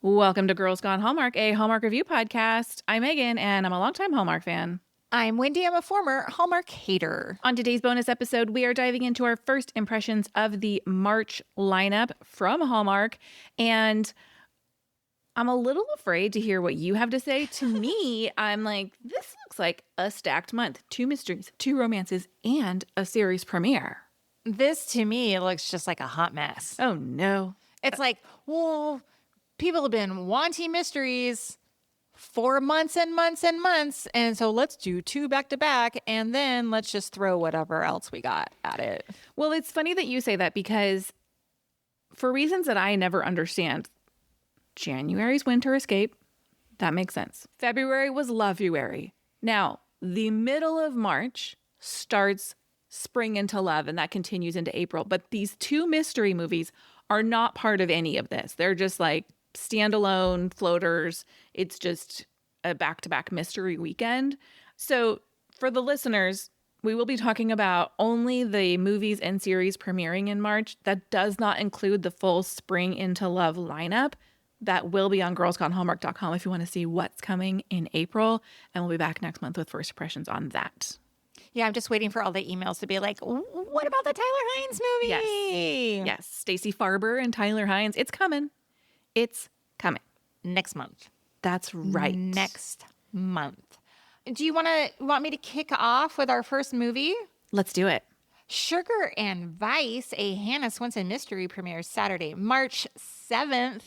Welcome to Girls Gone Hallmark, a Hallmark review podcast. I'm Megan, and I'm a longtime Hallmark fan. I'm Wendy. I'm a former Hallmark hater. On today's bonus episode, we are diving into our first impressions of the March lineup from Hallmark, and I'm a little afraid to hear what you have to say. To me, I'm like, this looks like a stacked month. 2 mysteries, 2 romances, and a series premiere. This, to me, looks just like a hot mess. Oh, no. It's like, well, people have been wanting mysteries for months and months and months, and so let's do 2 back-to-back, and then let's just throw whatever else we got at it. Well, it's funny that you say that because for reasons that I never understand, January's Winter Escape. That makes sense. February was Lovuary. Now, the middle of March starts Spring into Love, and that continues into April. But these 2 mystery movies are not part of any of this. They're just like standalone floaters. It's just a back-to-back mystery weekend. So for the listeners, we will be talking about only the movies and series premiering in March. That does not include the full Spring into Love lineup. That will be on girlsgonehallmark.com if you want to see what's coming in April. And we'll be back next month with first impressions on that. Yeah, I'm just waiting for all the emails to be like, what about the Tyler Hynes movie? Yes. Stacey Farber and Tyler Hynes. It's coming. It's coming. Next month. That's right. Next month. Do you want me to kick off with our first movie? Let's do it. Sugar and Vice, a Hannah Swenson mystery, premieres Saturday, March 7th.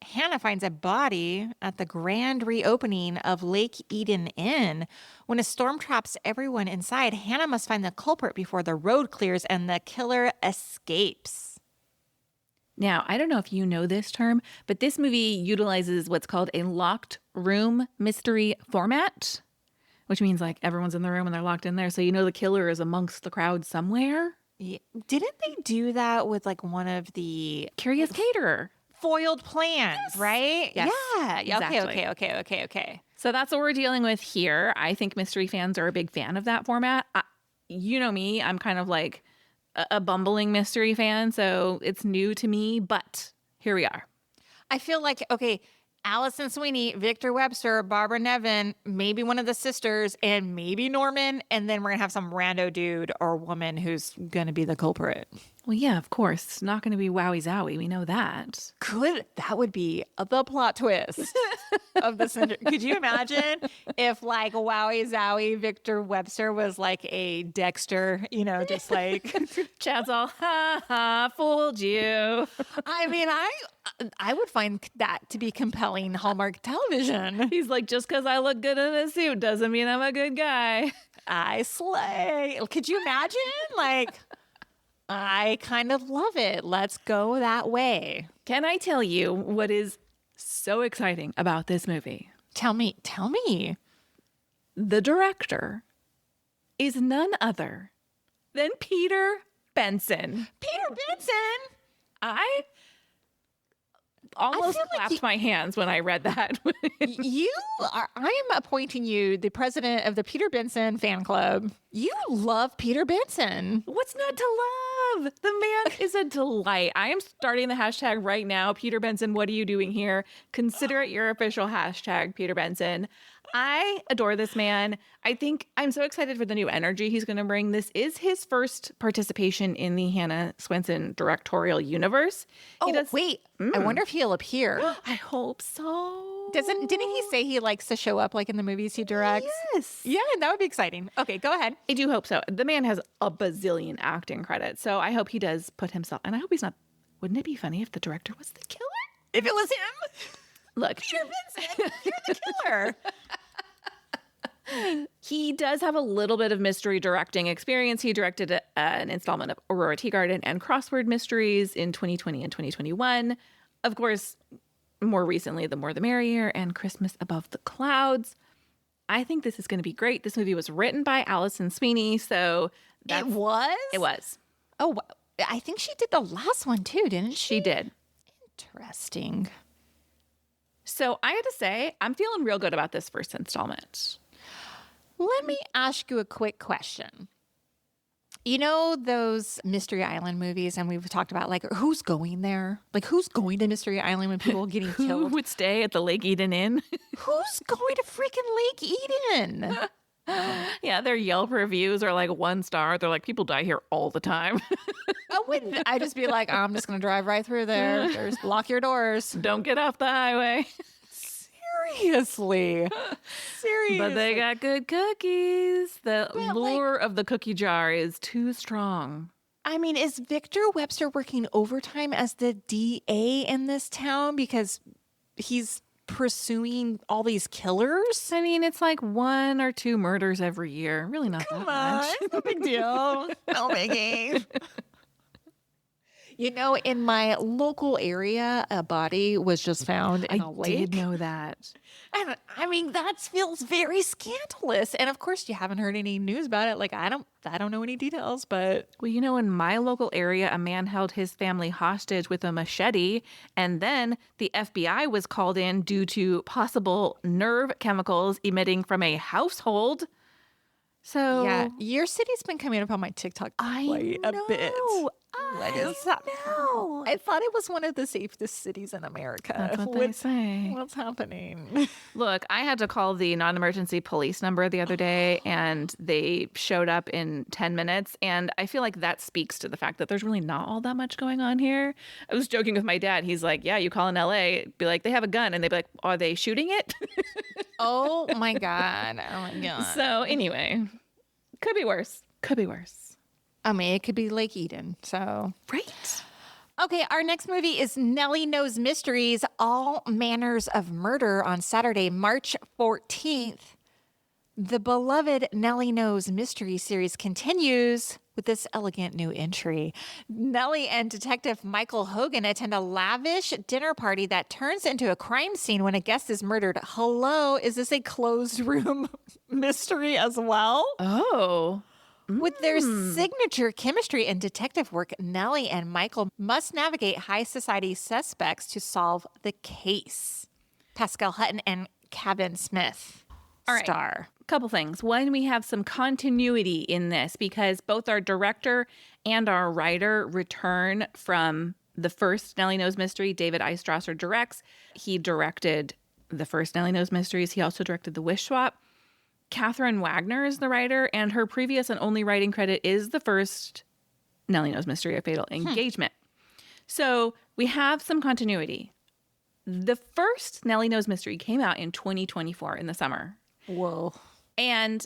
Hannah finds a body at the grand reopening of Lake Eden Inn. When a storm traps everyone inside, Hannah must find the culprit before the road clears and the killer escapes. Now, I don't know if you know this term, but this movie utilizes what's called a locked room mystery format, which means like everyone's in the room and they're locked in there. So you know the killer is amongst the crowd somewhere. Yeah. Didn't they do that with like one of the Curious Caterer? Foiled plans, yes. Right? Yes, yeah. Exactly. Okay. So that's what we're dealing with here. I think mystery fans are a big fan of that format. You know me, I'm kind of like a bumbling mystery fan, so it's new to me, but here we are. I feel like, okay, Allison Sweeney, Victor Webster, Barbara Nevin, maybe one of the sisters, and maybe Norman, and then we're going to have some rando dude or woman who's going to be the culprit. Well, yeah, of course. It's not going to be Wowie Zowie. We know that. That would be the plot twist of this. Could you imagine if like Wowie Zowie Victor Webster was like a Dexter, just like Chad's all, ha ha, fooled you. I mean, I would find that to be compelling Hallmark television. He's like, just because I look good in a suit doesn't mean I'm a good guy. I slay. Could you imagine? Like, I kind of love it. Let's go that way. Can I tell you what is so exciting about this movie? Tell me. The director is none other than Peter Benson. Peter Benson? I almost clapped my hands when I read that. I am appointing you the president of the Peter Benson fan club. You love Peter Benson. What's not to love? The man is a delight. I am starting the hashtag right now. Peter Benson, what are you doing here? Consider it your official hashtag, Peter Benson. I adore this man. I think I'm so excited for the new energy he's going to bring. This is his first participation in the Hannah Swenson directorial universe. Wait. I wonder if he'll appear. I hope so. Didn't he say he likes to show up like in the movies he directs? Yes. Yeah, that would be exciting. Okay, go ahead. I do hope so. The man has a bazillion acting credits, so I hope he does put himself, and I hope he's not, wouldn't it be funny if the director was the killer? If it was him? Look. Peter Benson, you're the killer. He does have a little bit of mystery directing experience. He directed an installment of Aurora Teagarden and Crossword Mysteries in 2020 and 2021. Of course, more recently, The More the Merrier and Christmas Above the Clouds. I think this is going to be great. This movie was written by Allison Sweeney, so it was? It was. Oh, I think she did the last one too, didn't she? She did. Interesting. So I had to say, I'm feeling real good about this first installment. Let me ask you a quick question. You know those Mystery Island movies, and we've talked about like who's going there? Like who's going to Mystery Island when people are getting Who killed? would stay at the Lake Eden Inn? Who's going to freaking Lake Eden? Yeah, their Yelp reviews are like 1 star. They're like, people die here all the time. I wouldn't. I just be like, I'm just gonna drive right through there. There's lock your doors. Don't get off the highway. Seriously. But they got good cookies. The But, lure of the cookie jar is too strong. I mean, is Victor Webster working overtime as the DA in this town because he's pursuing all these killers? I mean, it's like 1 or 2 murders every year. Really not that much. No big deal. No biggie. You know, in my local area, a body was just found in a lake. I did know that. And I mean, that feels very scandalous. And of course, you haven't heard any news about it. Like, I don't know any details, but Well, you know, in my local area, a man held his family hostage with a machete, and then the FBI was called in due to possible nerve chemicals emitting from a household. So yeah, your city's been coming up on my TikTok quite a bit. What is that? I thought it was one of the safest cities in America. That's what they say. What's happening? Look, I had to call the non-emergency police number the other day, and they showed up in 10 minutes. And I feel like that speaks to the fact that there's really not all that much going on here. I was joking with my dad. He's like, yeah, you call in LA, be like, they have a gun. And they'd be like, are they shooting it? Oh my God. Oh my God. So anyway, could be worse. Could be worse. I mean, it could be Lake Eden. So, Right. okay, our next movie is Nellie Knows Mysteries, All Manners of Murder on Saturday, March 14th. The beloved Nellie Knows Mystery series continues with this elegant new entry. Nellie and Detective Michael Hogan attend a lavish dinner party that turns into a crime scene when a guest is murdered. Hello, is this a closed room mystery as well? Oh. With their signature chemistry and detective work, Nellie and Michael must navigate high society suspects to solve the case. Pascal Hutton and Kevin Smith star. Couple things. One, we have some continuity in this because both our director and our writer return from the first Nellie Knows Mystery. David Eistrasser directs. He directed the first Nellie Knows Mysteries. He also directed The Wish Swap. Catherine Wagner is the writer, and her previous and only writing credit is the first Nellie Knows Mystery, A Fatal Engagement. So we have some continuity. The first Nellie Knows Mystery came out in 2024 in the summer. Whoa. And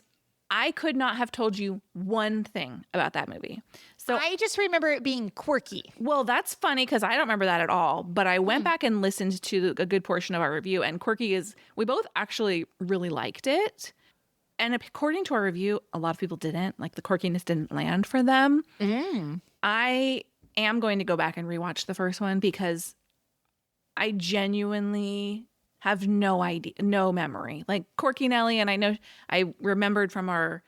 I could not have told you one thing about that movie. So I just remember it being quirky. well, that's funny because I don't remember that at all. But I went back and listened to a good portion of our review, and quirky is, we both actually really liked it. And according to our review, a lot of people didn't. Like, the quirkiness didn't land for them. I am going to go back and rewatch the first one because I genuinely have no idea, no memory. Like, quirky Nellie, and I remembered from our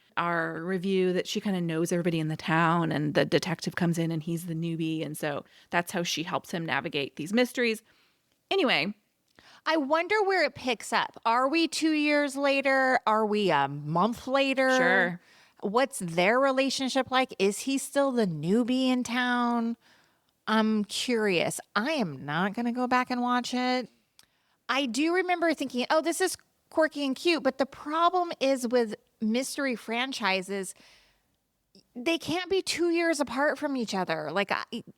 review that she kind of knows everybody in the town, and the detective comes in and he's the newbie. And so that's how she helps him navigate these mysteries. Anyway, I wonder where it picks up. Are we 2 years later? Are we a month later? Sure. What's their relationship like? Is he still the newbie in town? I'm curious. I am not going to go back and watch it. I do remember thinking, oh, this is quirky and cute. But the problem is with mystery franchises, they can't be 2 years apart from each other. Like,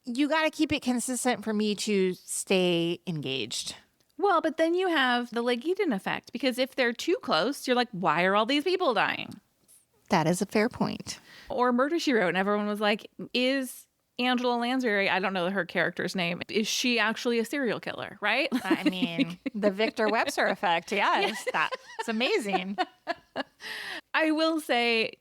you got to keep it consistent for me to stay engaged. well, but then you have the Lake Eden effect, because if they're too close, you're like, why are all these people dying? That is a fair point. Or Murder, She Wrote, and everyone was like, is Angela Lansbury, I don't know her character's name, is she actually a serial killer, right? I mean, the Victor Webster effect. Yes, that's amazing. I will say,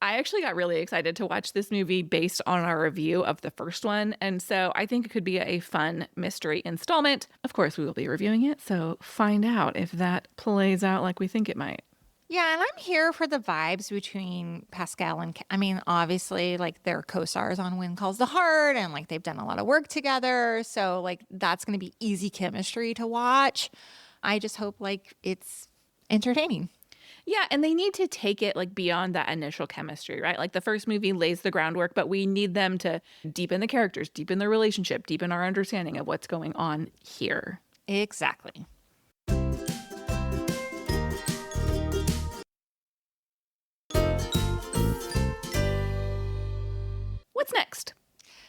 I actually got really excited to watch this movie based on our review of the first one. And so I think it could be a fun mystery installment. Of course, we will be reviewing it. So find out if that plays out like we think it might. Yeah, and I'm here for the vibes between Pascal and, I mean, obviously, like, they're co-stars on When Calls the Heart, and, like, they've done a lot of work together. So, like, that's going to be easy chemistry to watch. I just hope, like, it's entertaining. Yeah, and they need to take it like beyond that initial chemistry, right? Like the first movie lays the groundwork, but we need them to deepen the characters, deepen their relationship, deepen our understanding of what's going on here. Exactly. What's next?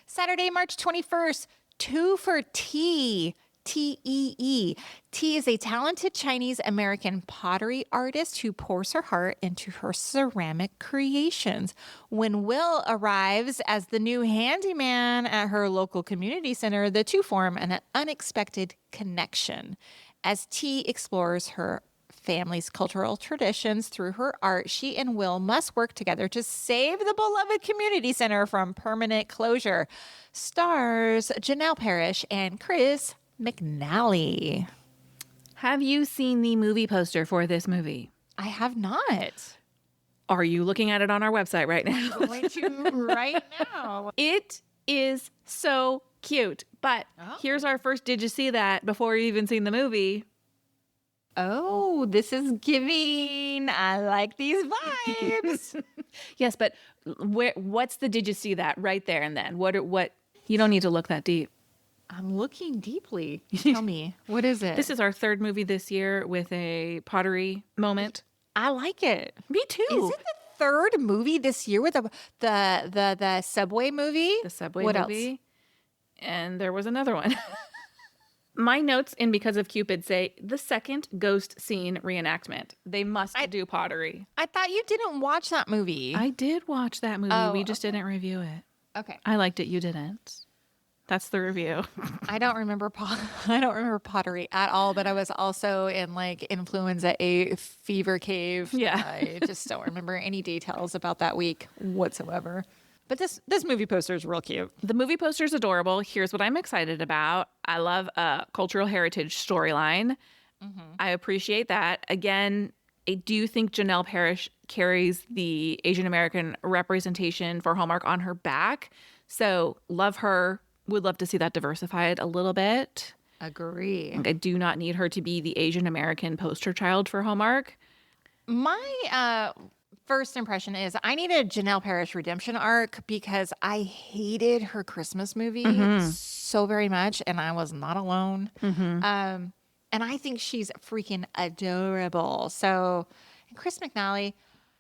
Saturday, March 21st, Two for Tea. Tee. Tea is a talented Chinese American pottery artist who pours her heart into her ceramic creations. When Will arrives as the new handyman at her local community center, the two form an unexpected connection. As Tea explores her family's cultural traditions through her art, she and Will must work together to save the beloved community center from permanent closure. Stars Janelle Parrish and Chris McNally. Have you seen the movie poster for this movie? I have not. Are you looking at it on our website right now? I'm going to right now. It is so cute. But here's our first did you see that before you even seen the movie. Oh, this is giving. I like these vibes. Yes, but what's the did you see that right there and then? What you don't need to look that deep. I'm looking deeply. Tell me, what is it? This is our third movie this year with a pottery moment. I like it. Me too. Is it the third movie this year with the Subway movie? The Subway what movie. Else? And there was another one. My notes in Because of Cupid say the second ghost scene reenactment. They must do pottery. I thought you didn't watch that movie. I did watch that movie. We just didn't review it. Okay. I liked it. You didn't. That's the review. I don't remember pottery at all, but I was also in like influenza A fever cave. Yeah. I just don't remember any details about that week whatsoever. But this movie poster is real cute. The movie poster is adorable. Here's what I'm excited about. I love a cultural heritage storyline. I appreciate that. Again, I do think Janelle Parrish carries the Asian American representation for Hallmark on her back. So love her. Would love to see that diversified a little bit. Agree. I do not need her to be the Asian American poster child for Hallmark. My first impression is I need a Janelle Parrish redemption arc because I hated her Christmas movie so very much, and I was not alone. And I think she's freaking adorable. So, and Chris McNally,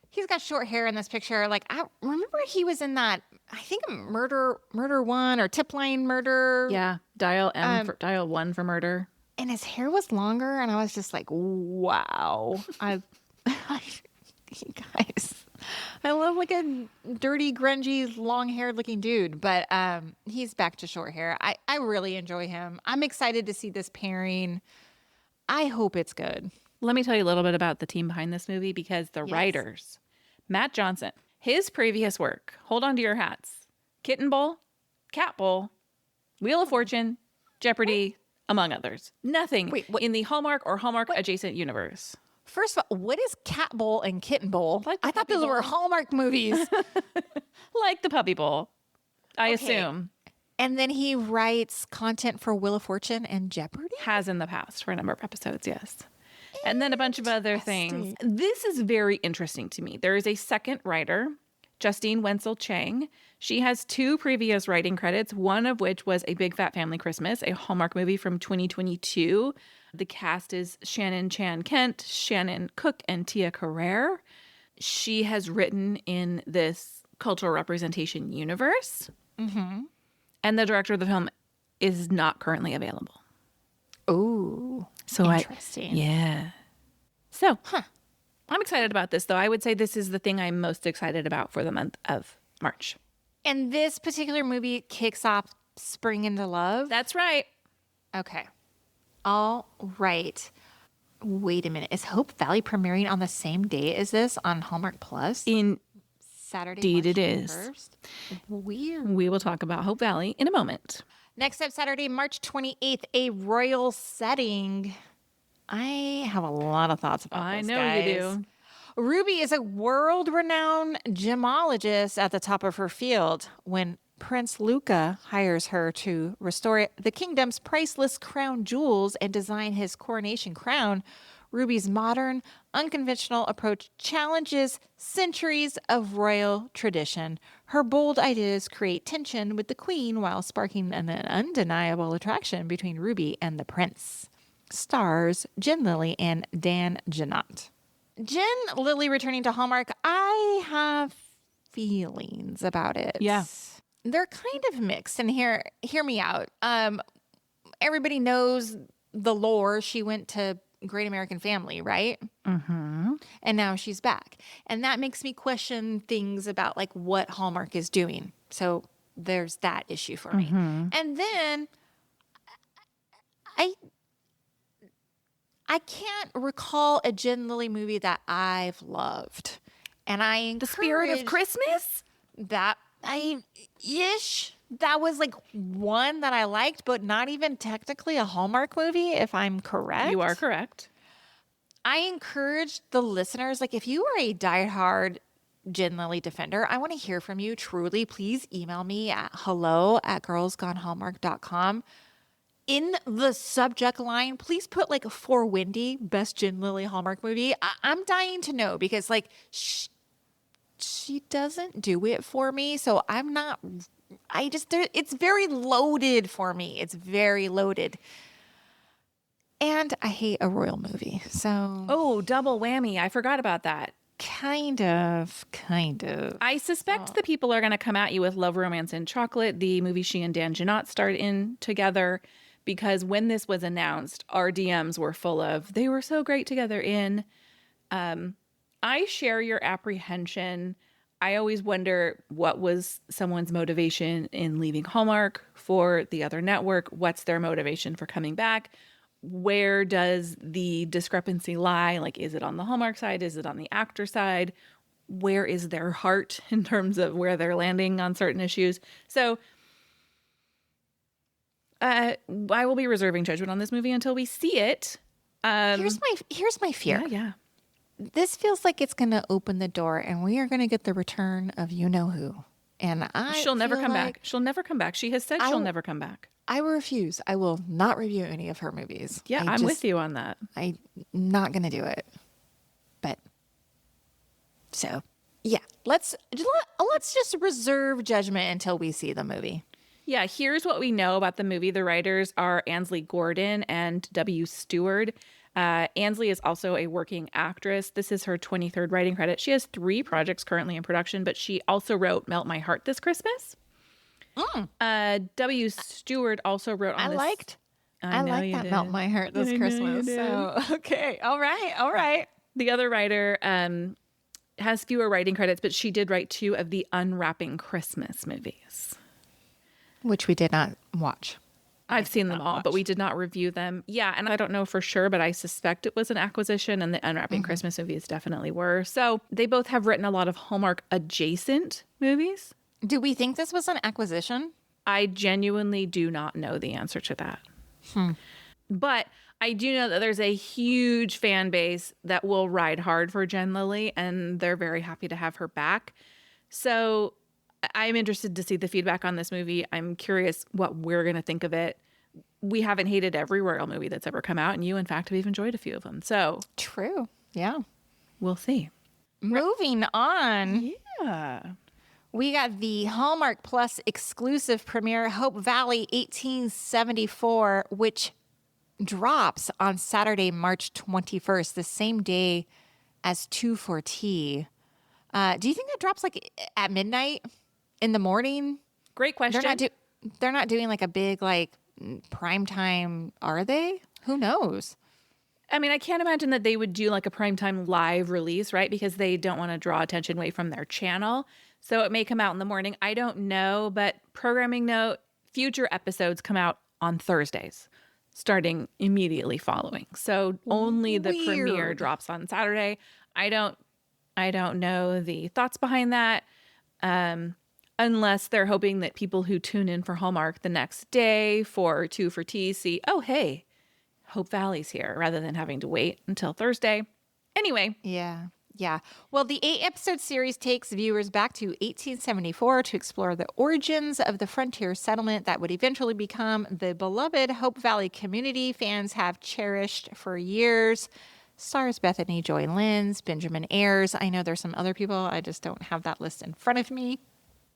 he's got short hair in this picture. Like, I remember he was in that, I think Murder One or Tip Line Murder. Yeah, dial 1 for murder. And his hair was longer, and I was just like, wow. You guys, I love like a dirty, grungy, long-haired looking dude, but he's back to short hair. I really enjoy him. I'm excited to see this pairing. I hope it's good. Let me tell you a little bit about the team behind this movie because the writers, Matt Johnson, his previous work, hold on to your hats, Kitten Bowl, Cat Bowl, Wheel of Fortune, Jeopardy, among others. Nothing in the Hallmark or Hallmark adjacent universe. First of all, what is Cat Bowl and Kitten Bowl? Like I thought those were Hallmark movies. Like the Puppy Bowl, I assume. And then he writes content for Wheel of Fortune and Jeopardy? Has in the past for a number of episodes, yes. And then a bunch of other things. This is very interesting to me. There is a second writer, Justine Wenzel Chang. She has 2 previous writing credits, one of which was A Big Fat Family Christmas, a Hallmark movie from 2022. The cast is Shannon Chan Kent, Shannon Cook, and Tia Carrere. She has written in this cultural representation universe. And the director of the film is not currently available. Oh, so interesting. So, I'm excited about this, though. I would say this is the thing I'm most excited about for the month of March. And this particular movie kicks off Spring into Love? That's right. Okay. All right. Wait a minute. Is Hope Valley premiering on the same day as this on Hallmark Plus? Saturday, Indeed March it is. 21st? Weird. We will talk about Hope Valley in a moment. Next up, Saturday, March 28th, A Royal Setting. I have a lot of thoughts about this, I know guys. you do. Ruby is a world-renowned gemologist at the top of her field when Prince Luca hires her to restore the kingdom's priceless crown jewels and design his coronation crown. Ruby's modern, unconventional approach challenges centuries of royal tradition. Her bold ideas create tension with the queen while sparking an undeniable attraction between Ruby and the prince. Stars Jen Lilly and Dan Janot. Jen Lilly returning to Hallmark, I have feelings about it. Yeah. They're kind of mixed, and hear me out. Everybody knows the lore. She went to Great American Family, right? Mm-hmm. And now she's back. And that makes me question things about like what Hallmark is doing. So there's that issue for me. And then I can't recall a Jen Lilly movie that I've loved. And I The Spirit of encourage Christmas? that that was like one that I liked, but not even technically a Hallmark movie, if I'm correct. You are correct. I encourage the listeners, like if you are a diehard Jen Lilly defender, I want to hear from you. Truly, please email me at hello@girlsgonehallmark.com. In the subject line, please put like For Wendy, best Jen Lilly Hallmark movie. I'm dying to know because like she doesn't do it for me. So it's very loaded for me. It's very loaded. And I hate a royal movie. So. Oh, double whammy. I forgot about that. Kind of. I suspect the people are going to come at you with Love, Romance, and Chocolate, the movie she and Dan Janot starred in together, because when this was announced, our DMs were full of, they were so great together in. I share your apprehension. I always wonder what was someone's motivation in leaving Hallmark for the other network. What's their motivation for coming back? Where does the discrepancy lie? Like, is it on the Hallmark side? Is it on the actor side? Where is their heart in terms of where they're landing on certain issues? So I will be reserving judgment on this movie until we see it. Here's my fear. Yeah. This feels like it's going to open the door, and we are going to get the return of you know who. And she'll never come back. She'll never come back. She has said she'll never come back. I refuse. I will not review any of her movies. Yeah, I'm with you on that. I'm not going to do it. But so yeah, let's just reserve judgment until we see the movie. Yeah, here's what we know about the movie. The writers are Ansley Gordon and W. Stewart. Ansley is also a working actress. This is her 23rd writing credit. She has 3 projects currently in production, but she also wrote Melt My Heart This Christmas. W. Stewart also wrote on I this. liked that did. Melt My Heart This Christmas. So, okay. All right. The other writer has fewer writing credits, but she did write 2 of the Unwrapping Christmas movies, which we did not watch. I've seen them all, but we did not review them. Yeah, and I don't know for sure, but I suspect it was an acquisition, and the Unwrapping Christmas movies definitely were. So they both have written a lot of Hallmark adjacent movies. Do we think this was an acquisition? I genuinely do not know the answer to that. But I do know that there's a huge fan base that will ride hard for Jen Lilly, and they're very happy to have her back. So I'm interested to see the feedback on this movie. I'm curious what we're going to think of it. We haven't hated every royal movie that's ever come out, and you, in fact, have even enjoyed a few of them. So true. Yeah. We'll see. Moving on. Yeah. We got the Hallmark Plus exclusive premiere, Hope Valley 1874, which drops on Saturday, March 21st, the same day as 2 for Tea. Do you think that drops like at midnight in the morning? Great question. They're not doing like a big like prime time, are they? Who knows? I mean, I can't imagine that they would do like a primetime live release, right? Because they don't want to draw attention away from their channel. So it may come out in the morning. I don't know, but programming note, future episodes come out on Thursdays, starting immediately following. So only the premiere drops on Saturday. I don't know the thoughts behind that. Unless they're hoping that people who tune in for Hallmark the next day for 2 for Tea see, oh, hey, Hope Valley's here, rather than having to wait until Thursday. Anyway. Yeah. Well, the 8-episode series takes viewers back to 1874 to explore the origins of the frontier settlement that would eventually become the beloved Hope Valley community fans have cherished for years. Stars Bethany Joy Lenz, Benjamin Ayres. I know there's some other people. I just don't have that list in front of me.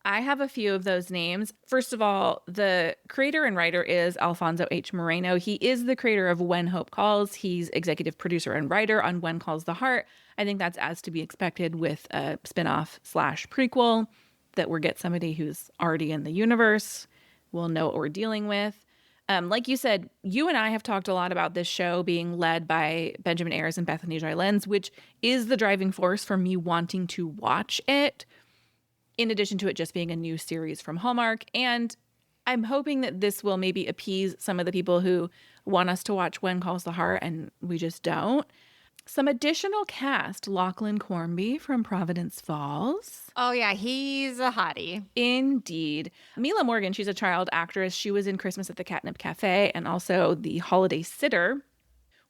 I have a few of those names. First of all, the creator and writer is Alfonso H. Moreno. He is the creator of When Hope Calls. He's executive producer and writer on When Calls the Heart. I think that's as to be expected with a spinoff / prequel that we'll get somebody who's already in the universe. We'll know what we're dealing with. Like you said, you and I have talked a lot about this show being led by Benjamin Ayres and Bethany Joy Lenz, which is the driving force for me wanting to watch it, in addition to it just being a new series from Hallmark. And I'm hoping that this will maybe appease some of the people who want us to watch When Calls the Heart and we just don't. Some additional cast: Lachlan Cornby from Providence Falls. Oh, yeah, he's a hottie. Indeed. Mila Morgan, she's a child actress. She was in Christmas at the Catnip Cafe and also The Holiday Sitter.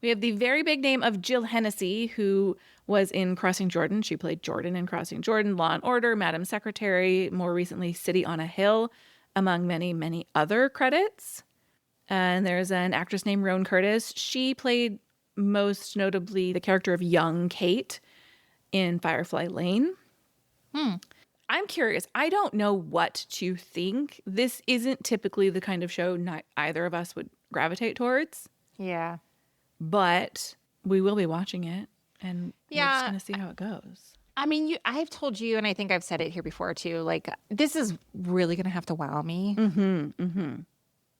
We have the very big name of Jill Hennessy, who was in Crossing Jordan. She played Jordan in Crossing Jordan, Law and Order, Madam Secretary, more recently City on a Hill, among many, many other credits. And there's an actress named Roan Curtis. She played most notably the character of young Kate in Firefly Lane. I'm curious. I don't know what to think. This isn't typically the kind of show not either of us would gravitate towards, Yeah. but we will be watching it, and we're just Yeah. going to see how it goes. I mean, I've told you, and I think I've said it here before too, like, this is really going to have to wow me.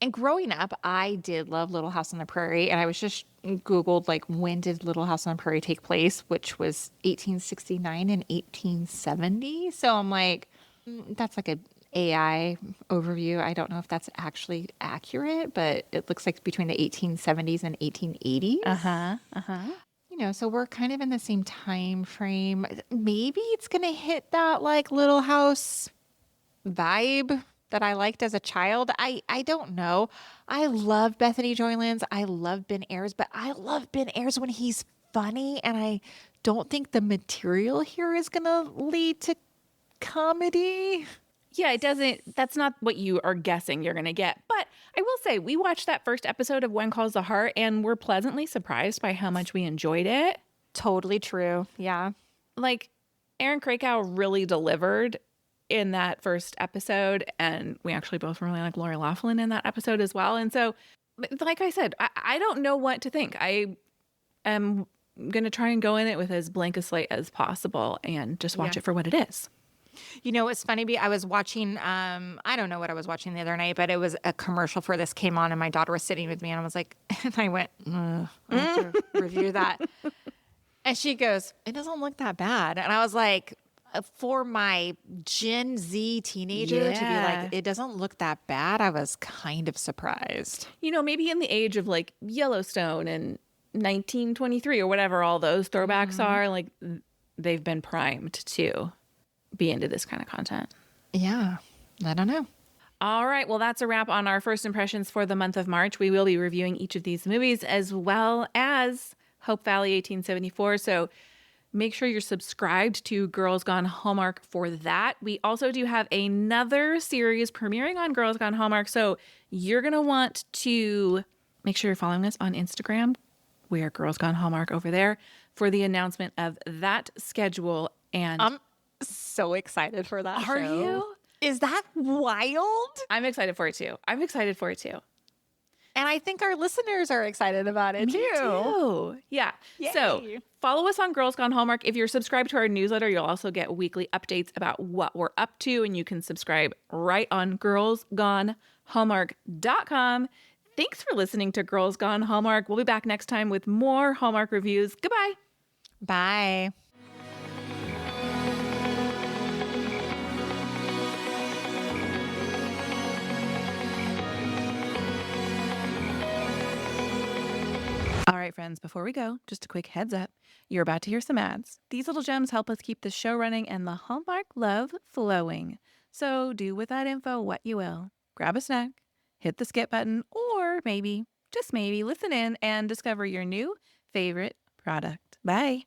And growing up, I did love Little House on the Prairie, and I was just Googled, like, when did Little House on the Prairie take place, which was 1869 and 1870. So I'm like, that's like a AI overview. I don't know if that's actually accurate, but it looks like between the 1870s and 1880s. You know, so we're kind of in the same time frame. Maybe it's going to hit that, like, Little House vibe that I liked as a child. I don't know. I love Bethany Joy Lenz. I love Ben Ayres, but I love Ben Ayres when he's funny, and I don't think the material here is going to lead to comedy. Yeah, it doesn't. That's not what you are guessing you're going to get. But I will say, we watched that first episode of When Calls the Heart, and we're pleasantly surprised by how much we enjoyed it. Totally true. Yeah. Like, Aaron Krakow really delivered in that first episode, and we actually both really like Lori Loughlin in that episode as well. And so, like I said, I don't know what to think. I am going to try and go in it with as blank a slate as possible and just watch it for what it is. You know, it's funny. I was watching, I don't know what I was watching the other night, but it was a commercial for this came on, and my daughter was sitting with me, and I was like, and I went, I have to review that. And she goes, it doesn't look that bad. And I was like, for my Gen Z teenager to be like, it doesn't look that bad, I was kind of surprised. You know, maybe in the age of like Yellowstone and 1923 or whatever all those throwbacks are, like, they've been primed to be into this kind of content. Yeah, I don't know. All right. Well, that's a wrap on our first impressions for the month of March. We will be reviewing each of these movies as well as Hope Valley 1874. So make sure you're subscribed to Girls Gone Hallmark for that. We also do have another series premiering on Girls Gone Hallmark. So you're going to want to make sure you're following us on Instagram. We are Girls Gone Hallmark over there for the announcement of that schedule. And I'm so excited for that are show. you? Is that wild? I'm excited for it too. And I think our listeners are excited about it too. Yeah. Yay. So follow us on Girls Gone Hallmark. If you're subscribed to our newsletter, you'll also get weekly updates about what we're up to, and you can subscribe right on girlsgonehallmark.com. Thanks for listening to Girls Gone Hallmark. We'll be back next time with more Hallmark reviews. Goodbye. Bye. All right, friends, before we go, just a quick heads up. You're about to hear some ads. These little gems help us keep the show running and the Hallmark love flowing. So do with that info what you will. Grab a snack, hit the skip button, or maybe, just maybe, listen in and discover your new favorite product. Bye.